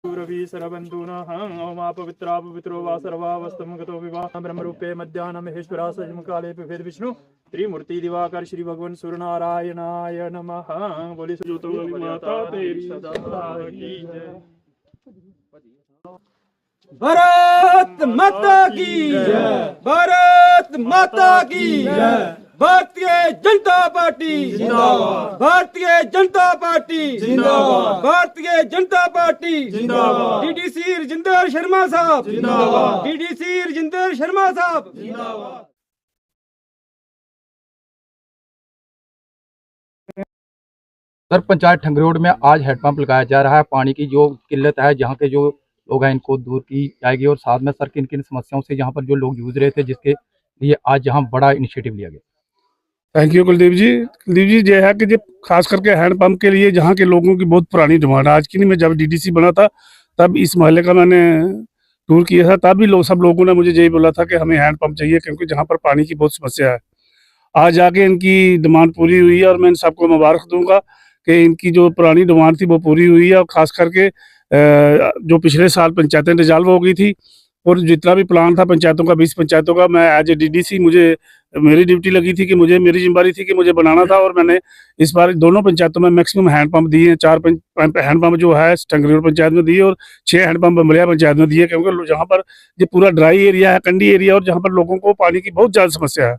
रवि सरबंधुनः ओमा पवित्रा पवित्रो वा सर्वा वस्तम गतो विवाह ब्रह्मरूपे मध्याह्न महेश्वरा सजम काले भेद विष्णु त्रिमूर्ति दिवाकर श्री भगवान सूर्यनारायणाय नमः। बोली ज्योतो वाली माता तेरी सदा की जय। भारत माता की जय। भारत माता की जय। भारतीय जनता पार्टी जिंदाबाद। भारतीय जनता पार्टी जिंदाबाद। भारतीय जनता पार्टी जिंदाबाद। डीडीसी राजेंद्र शर्मा साहब जिंदाबाद। डीडीसी राजेंद्र शर्मा साहब जिंदाबाद। सर, पंचायत ठंगरोड में आज हेडपंप लगाया जा रहा है। पानी की जो किल्लत है, जहाँ के जो लोग हैं, इनको दूर की जाएगी। और साथ में सर किन किन समस्याओं से यहाँ पर जो लोग जूझ रहे थे, जिसके लिए आज यहाँ बड़ा इनिशिएटिव लिया गया। थैंक यू कुलदीप जी। ये है कि जो खास करके हैंडपंप के लिए जहाँ के लोगों की बहुत पुरानी डिमांड है। आज की नहीं, मैं जब डीडीसी बना था तब इस मोहल्ले का मैंने टूर किया था, तब भी सब लोगों ने मुझे यही बोला था कि हमें हैंडपंप चाहिए, क्योंकि जहाँ पर पानी की बहुत समस्या है। आज जाके इनकी डिमांड पूरी हुई है और मैं इन सबको मुबारक दूंगा कि इनकी जो पुरानी डिमांड थी वो पूरी हुई है। और ख़ास करके जो पिछले साल पंचायतें डिजॉल्व हो गई थी और जितना भी प्लान था पंचायतों का, 20 पंचायतों का, मैं एज ए डीडीसी मुझे मेरी ड्यूटी लगी थी कि मेरी जिम्मेदारी थी कि मुझे बनाना था। और मैंने इस बार दोनों पंचायतों में मैक्सिमम हैंडपंप दिए हैं। 4 हैंडपंप जो है टंगरेड़ पंचायत में दिए और 6 हैंडपंप बमलिया पंचायत में दिए, क्योंकि जहाँ पर ये पूरा ड्राई एरिया है, कंडी एरिया, और जहाँ पर लोगों को पानी की बहुत ज़्यादा समस्या है।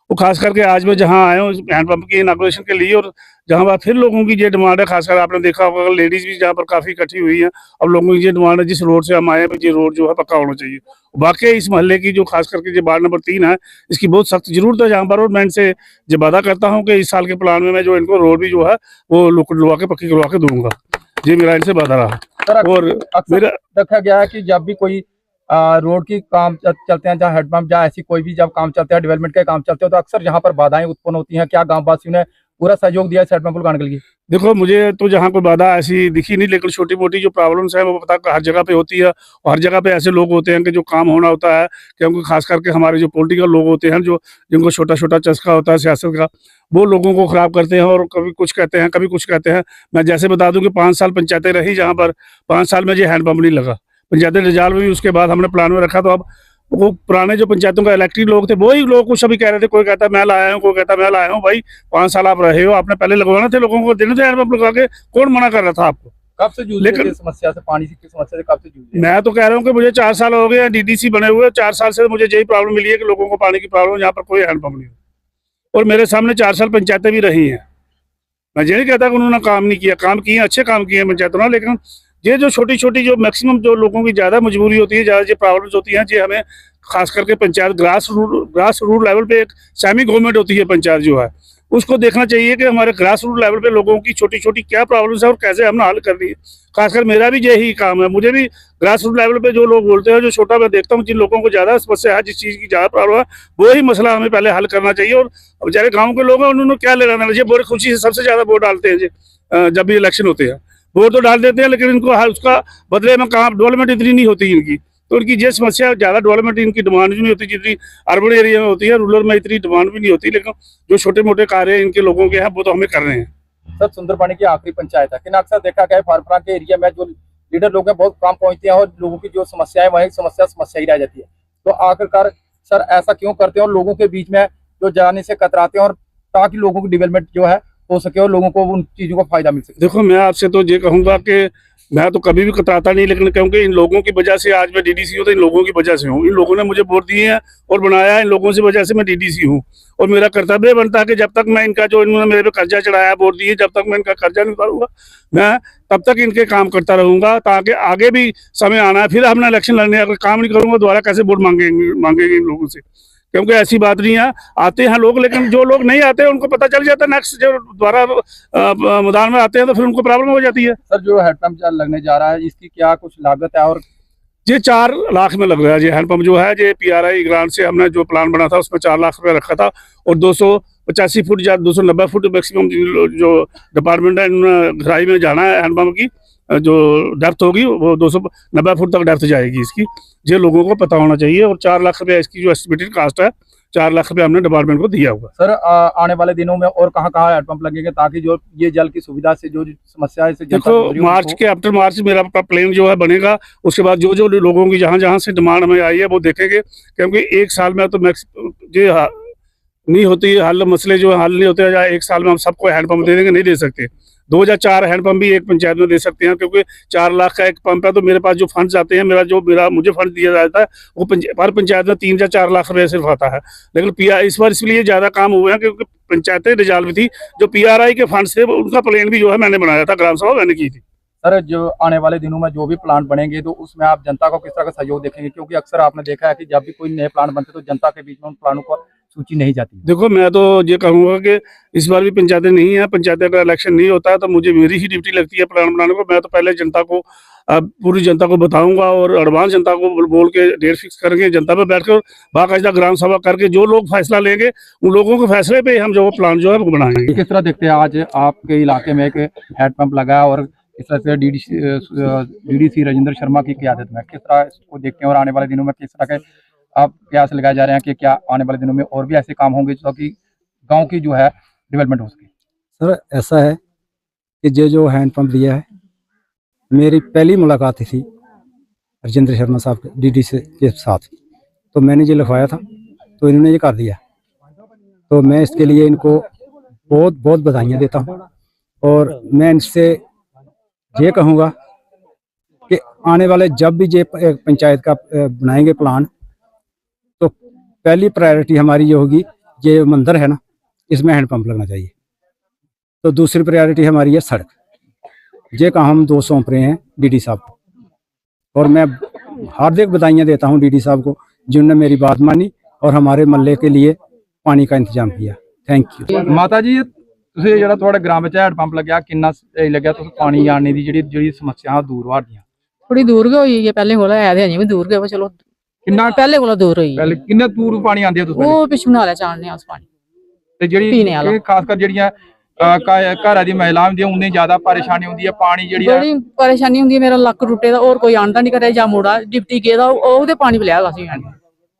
वो खास करके आज मैं जहाँ आया हूँ हैंडपंप की इनाग्रेशन के लिए, और जहाँ पर फिर लोगों की ये डिमांड है, खासकर आपने देखा होगा लेडीज़ भी जहाँ पर काफ़ी इकट्ठी हुई है। अब लोगों की ये डिमांड है जिस रोड से हम आए हैं ये रोड जो है पक्का होना चाहिए। वाकई इस मोहल्ले की जो खास करके जो वार्ड नंबर 3 है, इसकी बहुत सख्त जरूरत है जहाँ पर। और मैं इनसे जो वादा करता हूँ कि इस साल के प्लान में मैं जो इनको रोड भी जो है वो लुकड़वा के पक्की करवा के दूंगा। ये मेरा इनसे वादा रहा। और मेरा देखा गया है कि जब भी कोई रोड की काम चलते हैं, जहाँ हेडपंप, जहाँ ऐसी कोई भी जब काम चलते हैं, डेवलपमेंट के काम चलते हैं, तो अक्सर यहाँ पर बाधाएं उत्पन्न होती हैं। क्या गाँव वासियों ने पूरा सहयोग दिया इस हेडपंप लगाने के लिए? देखो, मुझे तो जहाँ कोई बाधा ऐसी दिखी नहीं, लेकिन छोटी मोटी जो प्रॉब्लम्स हैं वो पता हर जगह पे होती है। और हर जगह पे ऐसे लोग होते हैं कि जो काम होना होता है, क्योंकि खास करके हमारे जो पॉलिटिकल लोग होते हैं, जो जिनको छोटा छोटा चस्का होता है सियासत का, वो लोगों को ख़राब करते हैं और कभी कुछ कहते हैं कभी कुछ कहते हैं। मैं जैसे बता दूँ कि 5 साल पंचायतें रही, जहाँ पर 5 साल में ये हैंडपंप नहीं लगा। पंचायतें डिजॉल्व हुई, उसके बाद हमने प्लान में रखा। तो अब वो पुराने जो पंचायतों का इलेक्टेड लोग थे, वही लोग कुछ अभी कह रहे थे, कोई कहता मैं लाया हूँ, कोई कहता मैं लाया हूँ। भाई 5 साल आप रहे हो, आपने पहले लगवाना थे, लोगों को देने थे हैंडपंप लगा के। कौन मना कर रहा था आपको? कब से जूझ रहे थे समस्या से, पानी की समस्या से कब से जूझ रहे? मैं तो कह रहा हूँ कि मुझे 4 साल हो गए डीडीसी बने हुए। 4 साल से मुझे यही प्रॉब्लम मिली है कि लोगों को पानी की प्रॉब्लम, यहाँ पर कोई हैंडपंप नहीं। और मेरे सामने 4 साल पंचायतें भी रही हैं। मैं ये नहीं कहता कि उन्होंने काम नहीं किया, काम किए, अच्छे काम किए हैं पंचायतों ने। लेकिन ये जो छोटी छोटी जो मैक्सिमम जो लोगों की ज़्यादा मजबूरी होती है, ज़्यादा जो प्रॉब्लम्स होती हैं, ये हमें खास करके पंचायत ग्रास रूट लेवल पे एक सेमी गवर्नमेंट होती है पंचायत जो है, उसको देखना चाहिए कि हमारे ग्रास रूट लेवल पे लोगों की छोटी छोटी क्या प्रॉब्लम्स है और कैसे हमने हल करनी है। खासकर मेरा भी यही काम है। मुझे भी ग्रास रूट लेवल पे जो लोग बोलते हैं, जो छोटा, मैं देखता हूँ जिन लोगों को ज़्यादा समस्या है, जिस चीज़ की ज़्यादा प्रॉब्लम है, वही मसला हमें पहले हल करना चाहिए। और बेचारे गाँव के लोग हैं, उन्होंने क्या लेना देना। बड़े खुशी से सबसे ज़्यादा वोट डालते हैं जी, जब भी इलेक्शन होते हैं वोट तो डाल देते हैं, लेकिन इनको उसका बदले में काम डेवलपमेंट इतनी नहीं होती इनकी। तो उनकी ये समस्या, ज़्यादा डेवलपमेंट इनकी डिमांड भी नहीं होती जितनी अर्बन एरिया में होती है। रूरल में इतनी डिमांड भी नहीं होती, लेकिन जो छोटे मोटे कार्य इनके लोगों के हैं वो तो हमें कर रहे हैं। सर, सुंदरपानी की आखिरी पंचायत है, लेकिन अक्सर देखा गया है फारपरा के एरिया में जो लीडर लोग हैं बहुत कम पहुंचते हैं और लोगों की जो समस्या है वही समस्या ही रह जाती है। तो आखिरकार सर ऐसा क्यों करते हैं और लोगों के बीच में जो जाने से कतराते हैं, और ताकि लोगों की डेवलपमेंट जो है हो सके और लोगों को उन चीज़ों का फायदा मिल सके? देखो, मैं आपसे तो ये कहूँगा कि मैं तो कभी भी कतराता नहीं, लेकिन क्योंकि इन लोगों की वजह से आज मैं डीडीसी हूँ, तो इन लोगों की वजह से हूँ। इन लोगों ने मुझे वोट दिए हैं और बनाया है, इन लोगों की वजह से मैं डीडीसी हूँ। और मेरा कर्तव्य बनता है कि जब तक मैं इनका जो इन्होंने मेरे पे कर्जा चढ़ाया, वोट दिए, जब तक मैं इनका कर्जा नहीं उतारूंगा, मैं तब तक इनके काम करता रहूंगा, ताकि आगे भी समय आना है, फिर हमने इलेक्शन लड़ने, अगर काम नहीं करूंगा दोबारा कैसे वोट मांगेंगे इन लोगों से? क्योंकि ऐसी बात नहीं है, आते हैं लोग, लेकिन जो लोग नहीं आते उनको पता चल जाता है, नेक्स्ट जो दोबारा मैदान में आते हैं तो फिर उनको प्रॉब्लम हो जाती है। सर, जो हैंडपंप लगने जा रहा है इसकी क्या कुछ लागत है? और ये 4 लाख में लग रहा है। ये हैंडपंप जो है, ये PRI ग्रांट से हमने जो प्लान बना था उसमें 4 लाख रुपया रखा था। और 285 फुट या 290 फुट मैक्सिमम जो डिपार्टमेंट है, इन्होंने गहराई में जाना है। हैंडपंप की जो डेप्थ होगी वो 290 फुट तक डेप्थ जाएगी इसकी, ये लोगों को पता होना चाहिए। और 4 लाख रुपया इसकी जो एस्टिमेटेड कास्ट है, 4 लाख रुपए हमने डिपार्टमेंट को दिया हुआ। सर आने वाले दिनों में और कहाँ हैंडपंप लगेंगे ताकि जो ये जल की सुविधा से जो समस्या है देखो मार्च के आफ्टर मार्च मेरा प्लान जो है बनेगा, उसके बाद जो जो लोगों की जहाँ जहाँ से डिमांड हमें आई है वो देखेंगे, क्योंकि एक साल में तो ये नहीं होती हल, मसले जो हल नहीं होते, या एक साल में हम सबको हैंडपंप दे देंगे, नहीं दे सकते। 2 या 4 हैंडपंप भी एक पंचायत में दे सकते हैं, क्योंकि 4 लाख का एक पंप है, तो मेरे पास जो फंड्स आते हैं, मुझे फंड दिया जाता है वो हर पंचायत में 3 या 4 लाख रुपए सिर्फ आता है। लेकिन इस बार इसलिए ज्यादा काम हुए हैं क्योंकि पंचायतें रिजॉल्व थी, जो PRI के फंड से उनका प्लान भी जो है मैंने बनाया था, ग्राम सभा मैंने की थी। सर जो आने वाले दिनों में जो भी प्लांट बनेंगे तो उसमें आप जनता को किस तरह का सहयोग देखेंगे, क्योंकि अक्सर आपने देखा है कि जब भी कोई नए प्लांट बनते तो जनता के बीच में उन प्लानों को सूची नहीं जाती। देखो मैं तो ये कहूँगा कि इस बार भी पंचायतें नहीं है, पंचायतें का इलेक्शन नहीं होता है, तो मुझे मेरी ही ड्यूटी लगती है प्लान बनाने को। मैं तो पहले जनता को पूरी जनता को बताऊंगा और एडवांस जनता को बोल के डेट फिक्स करेंगे, जनता पे बैठकर बाकायदा ग्राम सभा करके जो लोग फैसला लेंगे उन लोगों के फैसले पे हम जो प्लान जो है वो बनाएंगे। किस तरह देखते हैं आज आपके इलाके में एक हैंडपंप लगा और इस तरह से DDC राजेंद्र शर्मा की क़यादत में किस तरह इसको देखते हैं, और आने वाले दिनों में किस तरह के आप प्रयास लगाए जा रहे हैं कि क्या आने वाले दिनों में और भी ऐसे काम होंगे ताकि गांव की जो है डेवलपमेंट हो सके? सर ऐसा है कि जो हैंडपंप दिया है, मेरी पहली मुलाकात थी राजेंद्र शर्मा साहब DDC के साथ, तो मैंने ये लिखवाया था तो इन्होंने ये कर दिया, तो मैं इसके लिए इनको बहुत बहुत बधाइयाँ देता हूँ। और मैं इनसे ये कहूँगा कि आने वाले जब भी ये पंचायत का बनाएंगे प्लान, तो पहली प्रायोरिटी हमारी ये होगी, ये मंदिर है ना, इसमें हैंडपंप लगना चाहिए। तो दूसरी प्रायोरिटी हमारी है सड़क, ये काम हम 2 सौंप रहे हैं DD साहब को, और मैं हार्दिक बधाइयाँ देता हूँ DD साहब को जिन्होंने मेरी बात मानी और हमारे मल्ले के लिए पानी का इंतजाम किया। Thank you. माता जी ਤੁਸੀਂ ਜਿਹੜਾ ਤੁਹਾਡੇ ਗ੍ਰਾਮ ਵਿੱਚ ਹੈਂਡਪੰਪ ਲੱਗਿਆ ਕਿੰਨਾ ਸਹੀ ਲੱਗਿਆ, ਤੁਸੀਂ ਪਾਣੀ ਆਣੇ ਦੀ ਜਿਹੜੀ ਸਮੱਸਿਆ ਦੂਰ ਹੋ ਰਹੀਆਂ? थोड़ी दूर गई हुई है, पहले कोला है अजें भी दूर गए, चलो ਕਿੰਨਾ पहले कोला दूर हुई है। ਪਹਿਲੇ ਕਿੰਨੇ ਦੂਰ ਪਾਣੀ ਆਂਦੇ ਆ ਤੁਸੀਂ? वो पिछू नाले चालने उस पानी ਤੇ ਜਿਹੜੀ ਪੀਣੇ ਵਾਲਾ। ਇਹ ਖਾਸ ਕਰ ਜਿਹੜੀਆਂ ਘਰਾਂ ਦੀ ਮਹਿਲਾਵਾਂ ਹੁੰਦੀਆਂ ਉਹਨੇ ਜ਼ਿਆਦਾ ਪਰੇਸ਼ਾਨੀ ਹੁੰਦੀ ਹੈ, ਪਾਣੀ ਜਿਹੜੀ ਹੈ बड़ी परेशानी होंदी है। मेरा लक टुटे दा और कोई आंदा नहीं करे, जा मुड़ा डिप्टी गेदा ओहदे पानी पिलागा सी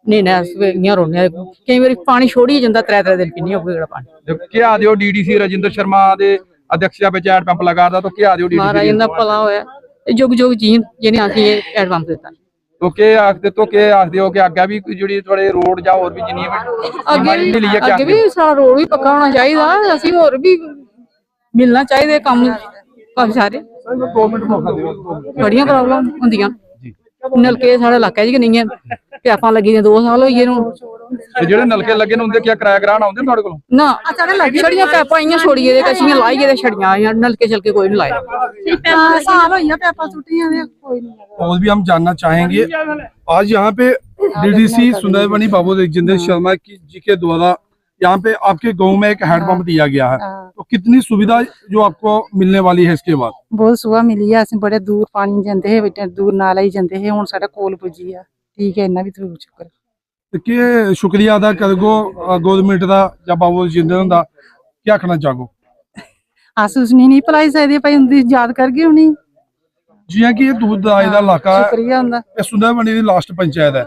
नहीं ना इयां रोने कई बार पानी छोड़ी ਜਾਂਦਾ 3 दिन पीनी हो गया पानी। ਕੀ ਆਦੇ ਹੋ DDC ਰਾਜਿੰਦਰ ਸ਼ਰਮਾ ਦੇ ਅਧਿਕਸ਼ਤਾ ਵਿੱਚ ਹੈਂਡਪੰਪ ਲਗਾਦਾ ਤਾਂ ਕੀ ਆਦੇ ਹੋ महाराज DDC इंदा भला होया जुग जुग जीन जिन्हें आखी हैंड पंप देता तो ਕੀ ਆਖਦੇ ਹੋ ਕਿ ਅੱਗੇ ਵੀ ਜਿਹੜੀ ਤੁਹਾਡੇ ਰੋਡ ਜਾਂ ਹੋਰ ਵੀ ਜਿੰਨੀਆਂ ਵੀ ਅੱਗੇ ਵੀ ਸਾਰਾ ਰੋਡ ਵੀ ਪੱਕਾ ਹੋਣਾ ਚਾਹੀਦਾ, ਅਸੀਂ ਹੋਰ ਵੀ ਮਿਲਣਾ ਚਾਹੀਦੇ ਕੰਮ ਕਾਫੀ ਸਾਰੇ। ਬੜੀਆਂ ਪ੍ਰੋਬਲਮ ਹੁੰਦੀਆਂ, ਨਲਕੇ ਸਾਡੇ ਇਲਾਕੇ 'ਚ ਨਹੀਂ ਹੈ, ਪੈਪਾਂ ਲੱਗੀ ਦੀਆਂ 2 ਸਾਲ ਹੋਈ ਇਹਨੂੰ। ਤੇ ਜਿਹੜੇ ਨਲਕੇ ਲੱਗੇ ਨੇ ਉਹਦੇ ਕੀ ਕਿਰਾਇਆ ਕਰਾਉਣ ਆਉਂਦੇ ਤੁਹਾਡੇ ਕੋਲ? ਨਾ ਛੜੀਆਂ ਪੈਪਾਂ ਆਈਆਂ ਛੋੜੀਏ ਦੇ ਕਸ਼ੀਆਂ ਲਾਈਏ ਤੇ ਛੜੀਆਂ ਆਈਆਂ, ਨਲਕੇ ਛਲਕੇ ਕੋਈ ਨਹੀਂ ਲਾਏ। ਸਾਲ ਹੋਈਆਂ ਪੈਪਾਂ ਸੁੱਟੀਆਂ ਦੇ ਕੋਈ नहीं। और भी हम जानना चाहेंगे, आज यहाँ पे DDC सुंदरबनी बाबू राजेंद्र शर्मा जी के द्वारा यहाँ पे आपके गांव में एक हैंडपंप दिया गया है, तो कितनी सुविधा जो आपको मिलने वाली है इसके बाद? बहुत सुविधा मिली है, ਅਸੀਂ ਬੜੇ ਦੂਰ ਪਾਣੀ ਜਾਂਦੇ ਹੈ, ਬੇਟੇ ਦੂਰ ਨਾਲ ਹੀ ਜਾਂਦੇ ਹੈ, ਹੁਣ ਸਾਡਾ ਕੋਲ ਪੁੱਜੀ ਆ। ਠੀਕ ਹੈ, ਇੰਨਾ ਵੀ ਜ਼ਰੂਰ ਸ਼ੁਕਰ। तो कि शुक्रिया अदा करगो गवर्नमेंट का या बाबू राजेंद्र का, क्या आखना चाहो? ਅਸੀਂ ਉਸਨੇ ਨਹੀਂ ਭਲਾਈ ਸਕਦੇ ਭਾਈ, ਹੁੰਦੀ ਯਾਦ ਕਰ ਗਏ ਹੁਣੀ। जियां कि ये दूर दराज का इलाका है, ਸ਼ੁਕਰੀਆ ਹੁੰਦਾ। ये सुंदरबनी की लास्ट पंचायत है,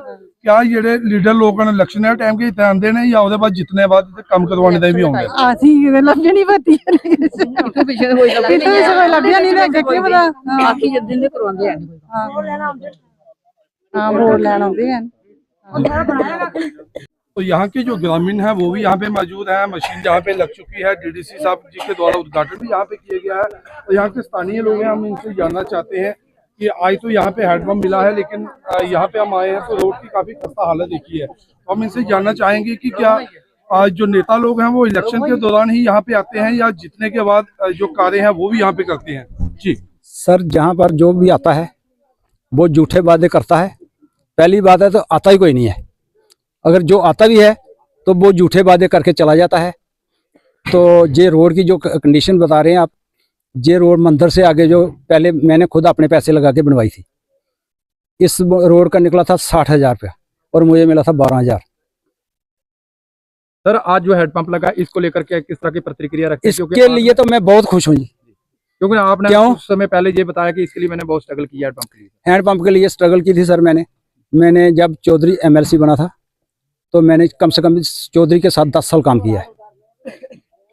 क्या जेडे लीडर लोग इलेक्शन के टाइम के इतने आते हैं या बाद जितने बाद काम करवाने का भी आਉਂਦੇ? ਅਸੀਂ ਕਿਤੇ ਲੱਭੇ ਨਹੀਂ ਭਰਤੀ ਪਿੱਛੇ ਪਿੱਛੇ ਕੋਈ ਲੱਭਿਆ ਨਹੀਂ ਨਾ, ਅੱਗੇ ਕੀ ਪਤਾ। ਆਖੀ ਜੱਦੀ ਦੇ ਕਰਵਾਉਂਦੇ ਆ ਹਾਂ ਵੋਟ ਲੈਣ ਆਉਂਦੇ ਹਨ। तो यहाँ के जो ग्रामीण है वो भी यहाँ पे मौजूद है, मशीन जहाँ पे लग चुकी है, DDC साहब जी के द्वारा उद्घाटन भी यहाँ पे किया गया है। तो यहाँ के स्थानीय लोग हैं, हम इनसे जानना चाहते हैं कि आज तो यहाँ पे हैंडपंप मिला है, लेकिन यहाँ पे हम आए हैं तो रोड की काफी खस्ता हालत देखी है। तो हम इनसे जानना चाहेंगे कि क्या जो नेता लोग हैं वो इलेक्शन के दौरान ही यहाँ पे आते हैं या जीतने के बाद जो कार्य हैं वो भी यहाँ पे करते हैं? जी सर, जहाँ पर जो भी आता है वो झूठे वादे करता है। पहली बात है तो आता ही कोई नहीं है, अगर जो आता भी है तो वो झूठे वादे करके चला जाता है। तो ये रोड की जो कंडीशन बता रहे हैं आप, ये रोड मंदिर से आगे जो पहले मैंने खुद अपने पैसे लगा के बनवाई थी, इस रोड का निकला था 60,000 रुपया और मुझे मिला था 12,000। सर आज जो हैंडपंप लगा इसको लेकर के किस तरह की प्रतिक्रिया रखते हैं? इसके लिए तो मैं बहुत खुश हूँ जी, क्योंकि आपने क्यों? कुछ समय पहले ये बताया कि इसके लिए मैंने बहुत स्ट्रगल किया हैंडपंप के लिए। हैंडपंप के लिए स्ट्रगल की थी सर मैंने जब चौधरी MLC बना था तो मैंने कम से कम चौधरी के साथ 10 साल काम किया है,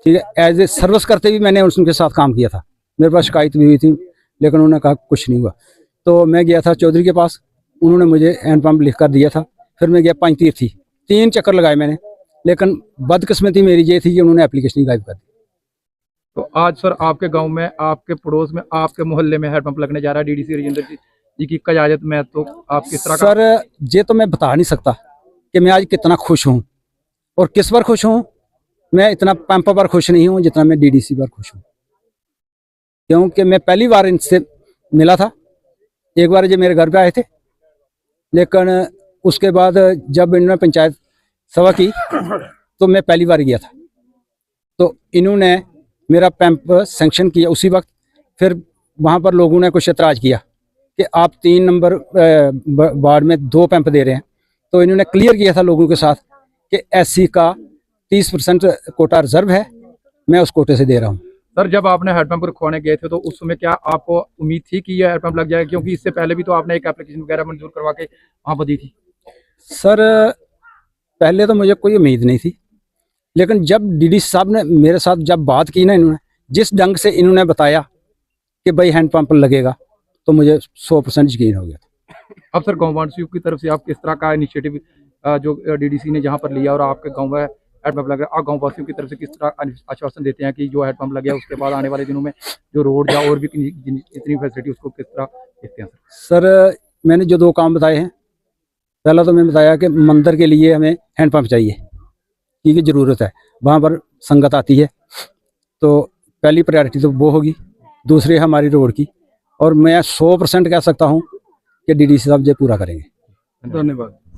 ठीक है। एज ए सर्विस करते भी मैंने उनके साथ काम किया था। मेरे पास शिकायत भी हुई थी, लेकिन उन्होंने कहा कुछ नहीं हुआ। तो मैं गया था चौधरी के पास, उन्होंने मुझे हैंडपम्प लिख कर दिया था। फिर मैं गया पंचतीर्थी, 3 चक्कर लगाए मैंने, लेकिन बदकिस्मती मेरी ये थी कि उन्होंने एप्लीकेशन गायब कर दी। तो आज सर आपके गांव में, आपके पड़ोस में, आपके मोहल्ले में हैंडपंप लगने जा रहा है डीडीसी राजेंद्र जी की क़यादत में, तो आप किस तरह का? सर ये तो मैं बता नहीं सकता कि मैं आज कितना खुश हूँ और किस पर खुश हूँ। मैं इतना पंप पर खुश नहीं हूँ जितना मैं डीडीसी पर खुश हूँ, क्योंकि मैं पहली बार इनसे मिला था। एक बार ये मेरे घर पे आए थे, लेकिन उसके बाद जब इन्होंने पंचायत सभा की तो मैं पहली बार गया था। तो इन्होंने मेरा पंप सैंक्शन किया उसी वक्त। फिर वहाँ पर लोगों ने कुछ एतराज़ किया कि आप 3 नंबर वार्ड में 2 पंप दे रहे हैं। तो इन्होंने क्लियर किया था लोगों के साथ कि एससी का 30% कोटा रिजर्व है, मैं उस कोटे से दे रहा हूँ। सर जब आपने हैंडपंप रखवाने गए थे तो उस समय क्या आपको उम्मीद थी कि यह हैंडपंप लग जाएगा, क्योंकि इससे पहले भी तो आपने एक एप्लीकेशन वगैरह मंजूर करवा के वहाँ पर दी थी? सर पहले तो मुझे कोई उम्मीद नहीं थी, लेकिन जब डीडीसी साहब ने मेरे साथ जब बात की ना, इन्होंने जिस ढंग से इन्होंने बताया कि भाई हैंडपंप लगेगा, तो मुझे 100% यकीन हो गया था। अब सर गाँव वासियों की तरफ से आप किस तरह का इनिशिएटिव जो डीडीसी ने जहाँ पर लिया और आपके गाँव में हैंडपंप लग रहा है, आप गाँव वासियों की तरफ से किस तरह आश्वासन देते हैं कि जो हैंडपंप लगे उसके बाद आने वाले दिनों में जो रोड या और भी इतनी फैसिलिटी उसको किस तरह देखते हैं? सर मैंने जो 2 काम बताए हैं, पहला तो मैं बताया कि मंदिर के लिए हमें हैंडपंप चाहिए, ठीक है, ज़रूरत है, वहाँ पर संगत आती है, तो पहली प्रायोरिटी तो वो होगी। दूसरी है हमारी रोड की, और मैं 100% कह सकता हूँ कि डीडीसी साहब ये पूरा करेंगे। धन्यवाद।